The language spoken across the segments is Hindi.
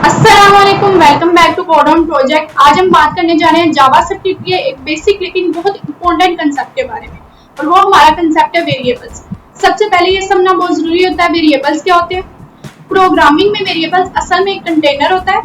अस्सलाम वालेकुम, welcome back to code on project. आज हम बात करने जा रहे हैं जावास्क्रिप्ट के एक बेसिक लेकिन बहुत इंपॉर्टेंट कंसेप्ट के बारे में, और वो हमारा कंसेप्ट है वेरिएबल्स। सबसे पहले ये समझना बहुत जरूरी होता है वेरिएबल्स क्या होते हैं। प्रोग्रामिंग में वेरिएबल्स असल में एक कंटेनर होता है,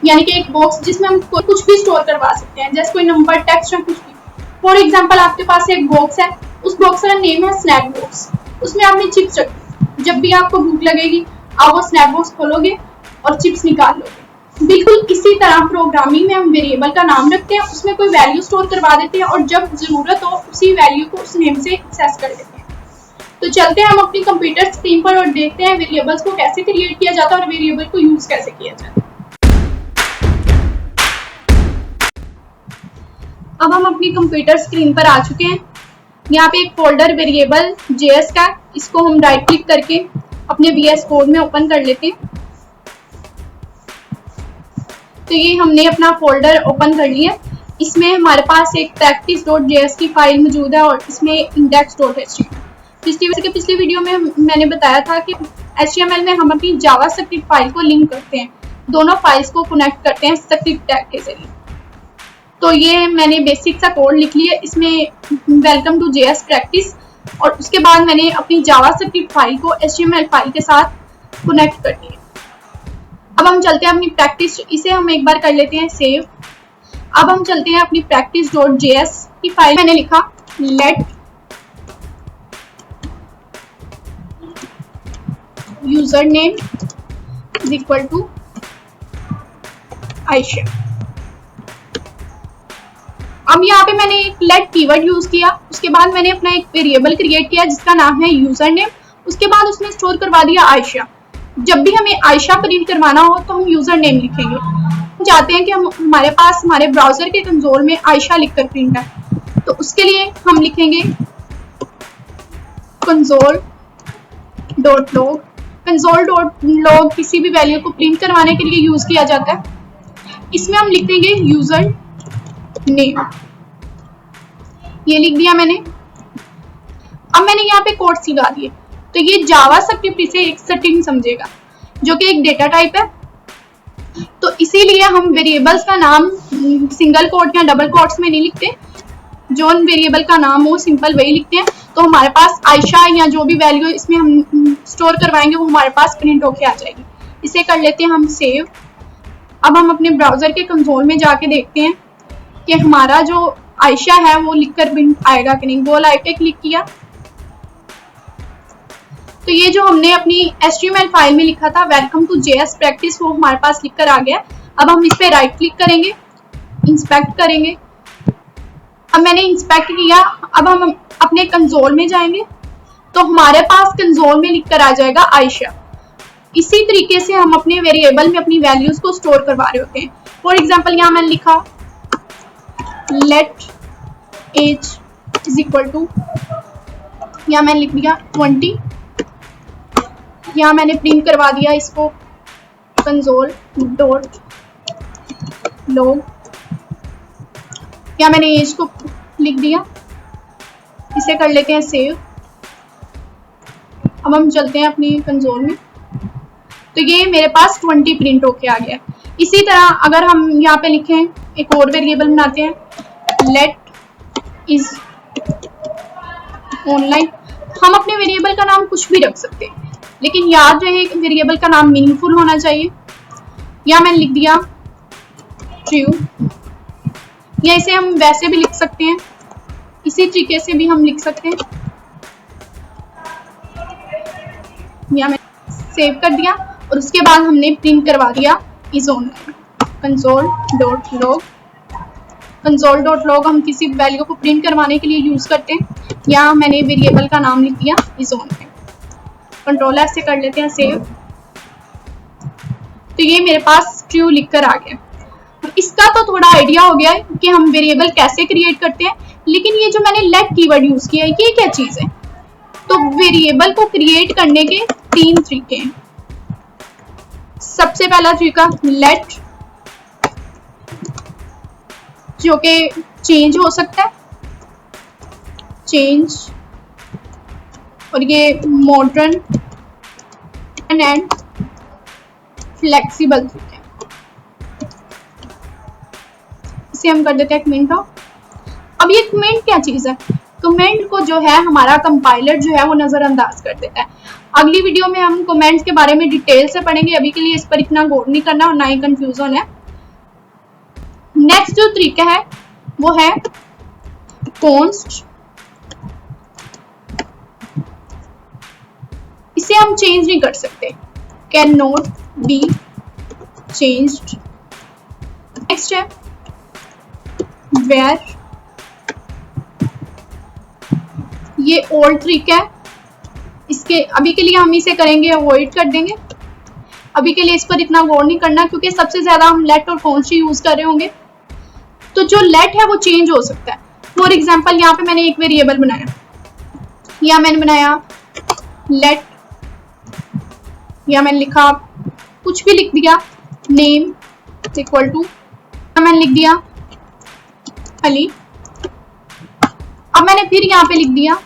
यानी कि एक बॉक्स जिसमें हम कुछ भी स्टोर करवा सकते हैं, जैसे कोई नंबर, टेक्स्ट या कुछ भी। फॉर एग्जाम्पल, आपके पास एक बॉक्स है, उस बॉक्स का नेम है स्नैक बॉक्स। उसमें आपने चिप्स रखी, जब भी आपको भूख लगेगी आप वो स्नैक बॉक्स खोलोगे और चिप्स निकाल लोगे। बिल्कुल इसी तरह प्रोग्रामिंग में हम वेरिएबल का नाम रखते हैं, उसमें कोई वैल्यू स्टोर करवा देते हैं और जब जरूरत हो उसी वैल्यू को उस नेम से एक्सेस कर देते हैं। तो चलते हैं हम अपनी कंप्यूटर स्क्रीन पर और देखते हैं वेरिएबल्स को कैसे क्रिएट किया जाता है और वेरिएबल को यूज कैसे किया जाता है। अब हम अपनी कंप्यूटर स्क्रीन पर आ चुके हैं। यहाँ पे एक फोल्डर वेरिएबल JS का, इसको हम राइट क्लिक करके अपने VS कोड में ओपन कर लेते हैं। तो ये हमने अपना फोल्डर ओपन कर लिया। इसमें हमारे पास एक practice.js की फाइल मौजूद है और इसमें index.html। पिछली वीडियो में मैंने बताया था कि HTML में हम अपनी जावास्क्रिप्ट फाइल को लिंक करते हैं, दोनों फाइल्स को कनेक्ट करते हैं स्क्रिप्ट टैग के जरिए। तो ये मैंने बेसिक सा कोड लिख लिया, इसमें वेलकम टू JS प्रैक्टिस, और उसके बाद मैंने अपनी जावास्क्रिप्ट फाइल को HTML फाइल के साथ कनेक्ट कर दिया। अब हम चलते हैं अपनी प्रैक्टिस, इसे हम एक बार कर लेते हैं सेव। अब हम चलते हैं अपनी practice.js की फाइल। मैंने लिखा let user name is equal to Ayesha. अब यहाँ पे मैंने एक लेट कीवर्ड यूज किया, उसके बाद मैंने अपना एक वेरिएबल क्रिएट किया जिसका नाम है यूजर नेम। उसके बाद उसमें स्टोर करवा दिया आयशा। जब भी हमें आयशा प्रिंट करवाना हो तो हम यूजर नेम लिखेंगे। हम चाहते हैं कि हमारे पास हमारे ब्राउजर के कंसोल में आयशा लिखकर प्रिंट है, तो उसके लिए हम लिखेंगे console.log। console.log किसी भी वैल्यू को प्रिंट करवाने के लिए यूज किया जाता है। इसमें हम लिख देंगे यूजर नेम, ये लिख दिया मैंने। अब मैंने यहाँ पे कोड्स लगा दिए, तो ये जावास्क्रिप्ट इसे एक स्ट्रिंग समझेगा जो कि एक डेटा टाइप है। तो इसीलिए हम वेरिएबल्स का नाम सिंगल कोट या डबल कोट्स में नहीं लिखते, जो वेरिएबल का नाम हो सिंपल वही लिखते हैं। तो हमारे पास आयशा या जो भी वैल्यू इसमें हम स्टोर करवाएंगे वो हमारे पास प्रिंट होके आ जाएगी। इसे कर लेते हैं हम सेव। अब हम अपने ब्राउजर के कंसोल में जाके देखते हैं कि हमारा जो आयशा है वो लिखकर प्रिंट आएगा कि नहीं। गो लाइव पे क्लिक किया तो ये जो हमने अपनी HTML फाइल में लिखा था वेलकम टू JS प्रैक्टिस, वो हमारे पास लिखकर आ गया। अब हम इस पे राइट क्लिक करेंगे, इंस्पेक्ट करेंगे। अब मैंने इंस्पेक्ट किया। अब हम अपने कंसोल में जाएंगे तो हमारे पास कंसोल में लिखकर आ जाएगा आयशा। इसी तरीके से हम अपने वेरिएबल में अपनी वैल्यूज को स्टोर करवा रहे होते हैं। फॉर एग्जाम्पल, यहाँ मैंने लिखा let age is equal to, यहाँ मैंने लिख दिया 20। यहाँ मैंने प्रिंट करवा दिया इसको console.log। यहाँ मैंने एज को लिख दिया, इसे कर लेते हैं सेव। अब हम चलते हैं अपनी कंसोल में, तो ये मेरे पास 20 प्रिंट होके आ गया। इसी तरह अगर हम यहाँ पे लिखें, एक और वेरिएबल बनाते हैं लेट इज ऑनलाइन। हम अपने वेरिएबल का नाम कुछ भी रख सकते हैं, लेकिन याद रहे वेरिएबल का नाम मीनिंगफुल होना चाहिए। या मैंने लिख दिया ट्रू, या इसे हम वैसे भी लिख सकते हैं, इसी तरीके से भी हम लिख सकते हैं। या मैंने सेव कर दिया और उसके बाद हमने प्रिंट करवा दिया इज ऑनलाइन console.log। console.log हम किसी वैल्यू को प्रिंट करवाने के लिए यूज करते हैं। या मैंने वेरिएबल का नाम लिख दिया इज ऑनलाइन। कंट्रोल ऐसे कर लेते हैं सेव। तो ये मेरे पास ट्रू लिखकर आ गया। इसका तो थोड़ा आइडिया हो गया है कि हम वेरिएबल कैसे क्रिएट करते हैं, लेकिन ये जो मैंने लेट कीवर्ड यूज किया है ये क्या चीज है। तो वेरिएबल को क्रिएट करने के 3 तरीके हैं। सबसे पहला तरीका लेट, जो कि चेंज हो सकता है, चेंज, और ये मॉडर्न एंड फ्लेक्सिबल तरीके। से हम कर देते हैं कमेंट ऑफ। अब ये कमेंट क्या चीज है? कमेंट को जो है हमारा कंपाइलर जो है वो नजरअंदाज कर देता है। अगली वीडियो में हम कमेंट्स के बारे में डिटेल से पढ़ेंगे, अभी के लिए इस पर इतना गौर नहीं करना और ना ही कंफ्यूज होना है। नेक्स्ट जो तरीका है वो है कॉन्स्ट। इसे हम चेंज नहीं कर सकते, can not be changed. Next है वेयर। ये ओल्ड तरीका है, इसके अभी के लिए हम इसे करेंगे अवॉइड कर देंगे, अभी के लिए इस पर इतना गौर नहीं करना क्योंकि सबसे ज्यादा हम लेट और कॉन्स्ट यूज कर रहे होंगे। तो जो लेट है वो चेंज हो सकता है। फॉर एग्जाम्पल यहाँ पे मैंने एक वेरिएबल बनाया, या मैंने बनाया लेट, या मैंने लिखा कुछ भी लिख दिया नेम इक्वल टू, मैंने लिख दिया अली। अब मैंने फिर यहाँ पे लिख दिया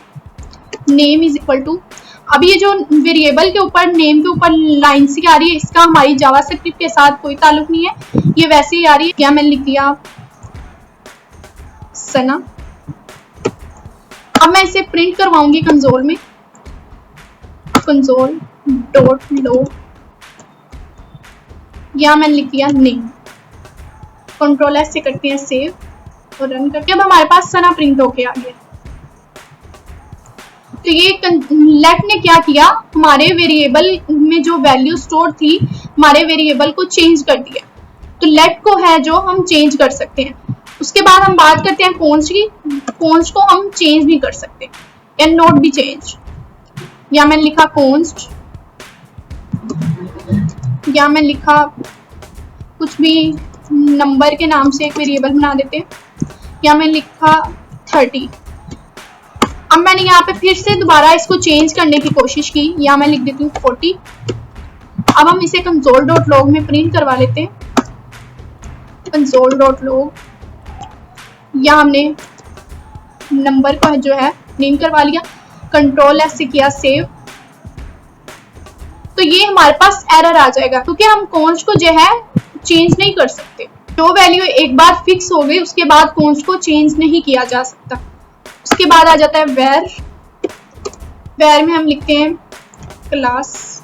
नेम इज इक्वल टू। अब ये जो वेरिएबल के ऊपर नेम के ऊपर लाइन सी आ रही है, इसका हमारी जावास्क्रिप्ट के साथ कोई ताल्लुक नहीं है, ये वैसे ही आ रही है। या मैंने लिख दिया सना। अब मैं इसे प्रिंट करवाऊंगी कंसोल में, कंसोल डॉट लो, या मैंने लिख दिया नेम। कंट्रोल एस से करते हैं सेव और रन करके अब हमारे पास सना प्रिंट होके आ गया। तो ये लेट ने क्या किया, हमारे वेरिएबल में जो वैल्यू स्टोर थी हमारे वेरिएबल को चेंज कर दिया। तो लेट को है जो हम चेंज कर सकते हैं। उसके बाद हम बात करते हैं कॉन्स्ट की। कॉन्स्ट को हम चेंज नहीं कर सकते, कैन नॉट बी चेंज। या मैंने लिखा कॉन्स्ट, या मैंने लिखा कुछ भी नंबर के नाम से एक वेरिएबल बना देते हैं, या मैंने लिखा 30। अब मैंने यहाँ पे फिर से दोबारा इसको चेंज करने की कोशिश की, या मैं लिख देती हूँ 40। अब हम इसे कंसोल डॉट लॉग में प्रिंट करवा लेते हैं, कंसोल डॉट लॉग, या हमने नंबर का जो है नेम करवा लिया, कंट्रोल एस से किया सेव। तो ये हमारे पास एरर आ जाएगा क्योंकि हम कॉन्स्ट को जो है चेंज नहीं कर सकते। जो वैल्यू एक बार फिक्स हो गई उसके बाद कॉन्स्ट को चेंज नहीं किया जा सकता। उसके बाद आ जाता है वेयर। वेयर में हम लिखते हैं क्लास,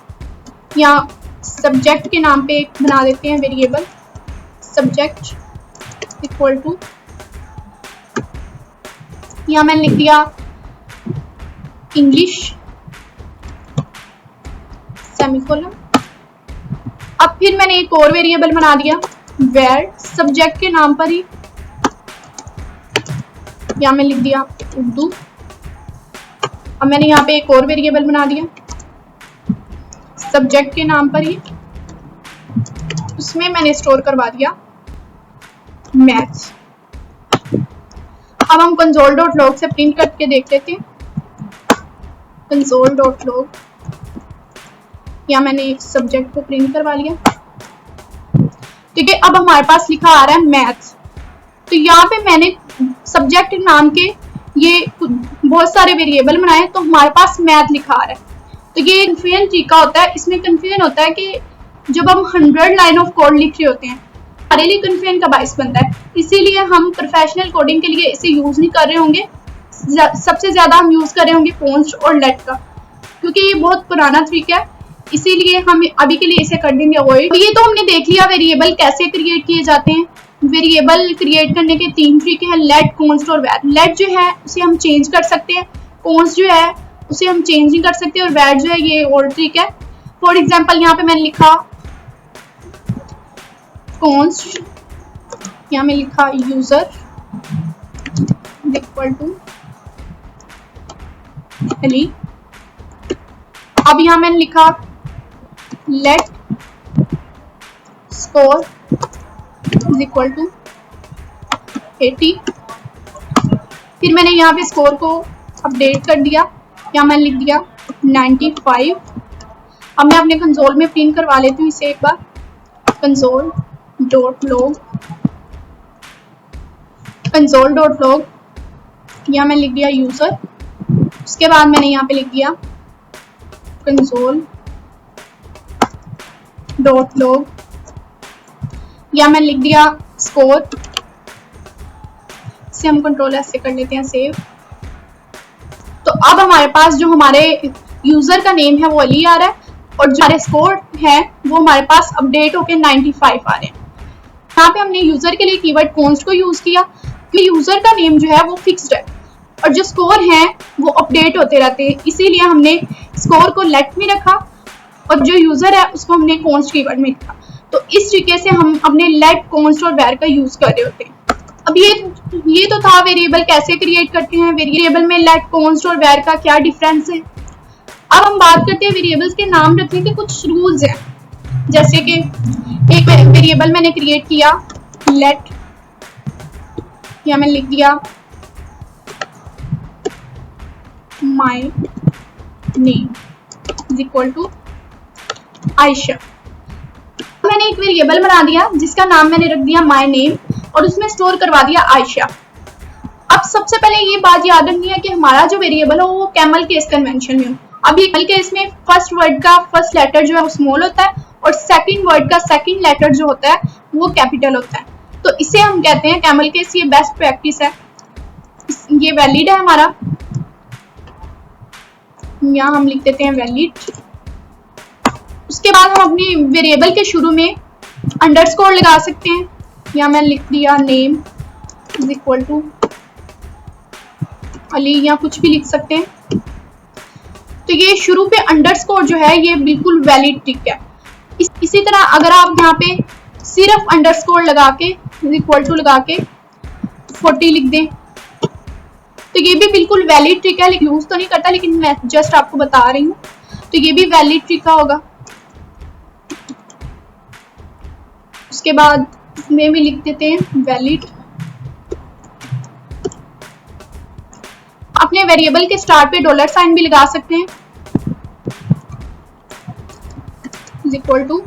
या सब्जेक्ट के नाम पे एक बना देते हैं वेरिएबल, सब्जेक्ट इक्वल टू, या मैंने लिख दिया इंग्लिश सेमीकोलन। अब फिर मैंने एक और वेरिएबल बना दिया वेयर सब्जेक्ट के नाम पर ही, या मैं लिख दिया उर्दू। अब मैंने यहाँ पे एक और वेरिएबल बना दिया सब्जेक्ट के नाम पर ही, उसमें मैंने स्टोर करवा दिया मैथ्स। अब हम कंसोल डॉट लॉग से प्रिंट करके देख लेते हैं, कंसोल डॉट लॉग, या मैंने सब्जेक्ट को प्रिंट करवा लिया। ठीक है, अब हमारे पास लिखा आ रहा है मैथ्स। तो यहाँ पे मैंने सब्जेक्ट नाम के ये बहुत सारे वेरिएबल बनाए, तो हमारे पास मैथ लिखा आ रहा है। तो ये कन्फ्यूजन तरीका होता है। इसमें कन्फ्यूजन होता है कि जब हम 100 लाइन ऑफ कोड लिख रहे होते हैं, हमारे लिए कन्फ्यूजन का बायस बनता है। इसीलिए हम प्रोफेशनल कोडिंग के लिए इसे यूज नहीं कर रहे होंगे। सबसे ज्यादा हम यूज कर रहे होंगे कॉन्स्ट और लेट का, क्योंकि ये बहुत पुराना तरीका है, इसीलिए हम अभी के लिए इसे कर देंगे अवॉइड। ये तो हमने देख लिया वेरिएबल कैसे क्रिएट किए जाते हैं। वेरिएबल क्रिएट करने के 3 तरीके हैं, लेट, कॉन्स्ट और वेर। लेट जो है उसे हम चेंज कर सकते हैं, कॉन्स्ट जो है उसे हम चेंज नहीं कर सकते, और वेर जो है ये और तरीका है। फॉर एग्जाम्पल यहाँ पे मैंने लिखा कॉन्स्ट, यहाँ में लिखा यूजर इक्वल टू अली। अब यहाँ मैंने लिखा let score is equal to 80। फिर मैंने यहाँ पे स्कोर को अपडेट कर दिया, यहाँ मैंने लिख दिया 95। अब मैं अपने कंसोल में प्रिंट करवा लेती हूँ इसे एक बार, console dot log, console dot log, यहाँ मैंने लिख दिया यूजर। उसके बाद मैंने यहाँ पे लिख दिया कंसोल डॉट लॉग, या मैंने लिख दिया स्कोर से हम कंट्रोल एस से कर लेते हैं सेव। तो अब हमारे पास जो हमारे यूजर का नेम है वो अली आ रहा है और जो हमारे स्कोर है वो हमारे पास अपडेट होके 95 आ रहे हैं। यहाँ पे हमने यूजर के लिए कीवर्ड कॉन्स्ट को यूज किया क्योंकि यूजर का नेम जो है वो फिक्स्ड है और जो स्कोर है वो अपडेट होते रहते हैं, इसीलिए हमने स्कोर को लेट में रखा और जो यूजर है उसको हमने कॉन्स्ट कीवर्ड में रखा। तो इस तरीके से हम अपने लेट, कॉन्स्ट और वेर का यूज कर रहे होते हैं। अब ये तो था वेरिएबल कैसे क्रिएट करते हैं, वेरिएबल में लेट, कॉन्स्ट और वेर का क्या डिफरेंस है। अब हम बात करते हैं वेरिएबल्स के नाम रखने के कुछ रूल्स हैं। जैसे कि एक वेरिएबल मैंने क्रिएट किया लेट, या मैंने लिख दिया my name is equal to Ayesha. मैंने एक वेरिएबल बना दिया जिसका नाम मैंने रख दिया माय नेम और उसमें स्टोर करवा दिया आयशा। अब सबसे पहले ये बात याद रखनी है कि हमारा जो वेरिएबल हो वो कैमल केस कन्वेंशन में हो। अब ये कैमल केस में फर्स्ट वर्ड का फर्स्ट लेटर जो है वो स्मॉल होता है और सेकंड वर्ड का सेकंड लेटर जो होता है वो कैपिटल होता है। तो इसे हम कहते हैं कैमल केस। ये बेस्ट प्रैक्टिस है, ये वैलिड है हमारा। यहाँ हम लिख देते हैं वैलिड। उसके बाद हम अपनी वेरिएबल के शुरू में अंडरस्कोर लगा सकते हैं। यहाँ मैं लिख दिया name is equal to Ali, या कुछ भी लिख सकते हैं। तो ये शुरू पे अंडरस्कोर जो है ये बिल्कुल वैलिड ट्रिक है। इसी तरह अगर आप यहाँ पे सिर्फ अंडरस्कोर लगा के इज इक्वल टू लगा के 40 लिख दें तो ये भी बिल्कुल वैलिड ट्रिक है, लेकिन यूज तो नहीं करता, लेकिन मैं जस्ट आपको बता रही हूँ। तो ये भी वैलिड ट्रिक का होगा। उसके बाद इसमें भी लिख देते हैं वैलिड। अपने वेरिएबल के स्टार्ट पे डॉलर साइन भी लगा सकते हैं इज इक्वल टू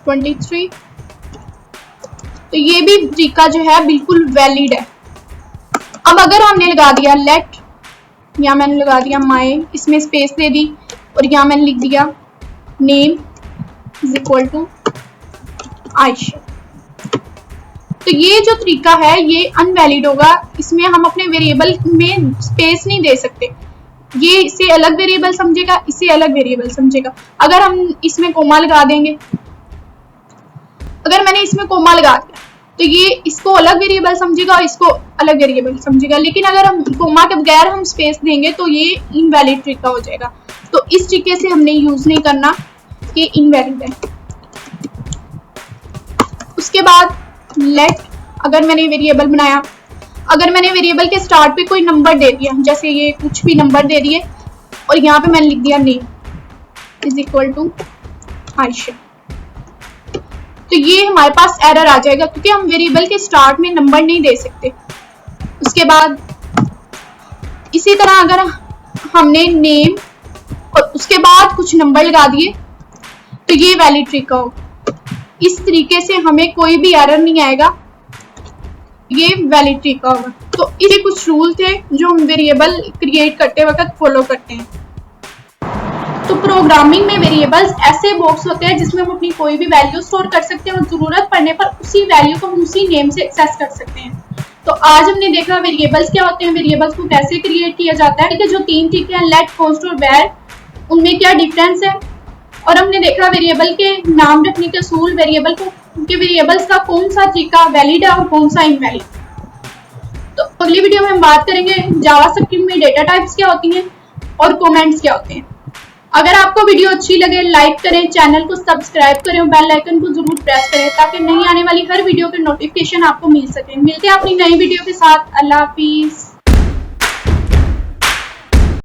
23। तो ये भी तरीका जो है बिल्कुल वैलिड है। अब अगर हमने लगा दिया लेट, या मैंने लगा दिया माय, इसमें स्पेस दे दी और यहाँ मैंने लिख दिया name is equal to Ayesha, तो ये जो तरीका है ये अनवैलिड होगा। इसमें हम अपने वेरिएबल में स्पेस नहीं दे सकते। ये इसे अलग वेरिएबल समझेगा, इसे अलग वेरिएबल समझेगा। अगर हम इसमें कोमा लगा देंगे, अगर मैंने इसमें कोमा लगा दिया तो ये इसको अलग वेरिएबल समझेगा और इसको अलग वेरिएबल समझेगा। लेकिन अगर हम कोमा के बगैर हम स्पेस देंगे तो ये इनवैलिड तरीका हो जाएगा। तो इस तरीके से हमने यूज नहीं करना, ये इनवैलिड है। उसके बाद लेट, अगर मैंने वेरिएबल बनाया, अगर मैंने वेरिएबल के स्टार्ट पे कोई नंबर दे दिया, जैसे ये कुछ भी नंबर दे दिए और यहाँ पे मैंने लिख दिया name is equal to Ayesha, तो ये हमारे पास एरर आ जाएगा क्योंकि हम वेरिएबल के स्टार्ट में नंबर नहीं दे सकते। उसके बाद इसी तरह अगर हमने नेम और उसके बाद कुछ नंबर लगा दिए तो ये वैलिड ट्रिक होगा। इस तरीके से हमें कोई भी एरर नहीं आएगा, ये वैलिड ट्रिक होगा। तो ये कुछ रूल थे जो हम वेरिएबल क्रिएट करते वक्त फॉलो करते हैं। तो प्रोग्रामिंग में वेरिएबल्स ऐसे बॉक्स होते हैं जिसमें हम अपनी कोई भी वैल्यू स्टोर कर सकते हैं और जरूरत पड़ने पर उसी वैल्यू को हम उसी नेम से एक्सेस कर सकते हैं। तो आज हमने देखा वेरिएबल्स क्या होते हैं, वेरिएबल्स को कैसे क्रिएट किया जाता है, जो तीन ठीक है लेट, कॉन्स्ट और वेर, उनमें क्या डिफरेंस है, और हमने देखा वेरिएबल के नाम रखने के असूल, वेरिएबल को उनके वेरिएबल्स का कौन सा तरीका वैलिड है और कौन सा इनवैलिड। तो अगली वीडियो में हम बात करेंगे जावास्क्रिप्ट में डेटा टाइप्स क्या होती हैं और कमेंट्स क्या होते हैं। अगर आपको वीडियो अच्छी लगे लाइक करें, चैनल को सब्सक्राइब करें और बेल आइकन को जरूर प्रेस करें ताकि नई आने वाली हर वीडियो के नोटिफिकेशन आपको मिल सके। मिलते हैं अपनी नई वीडियो के साथ। अल्लाह हाफिज।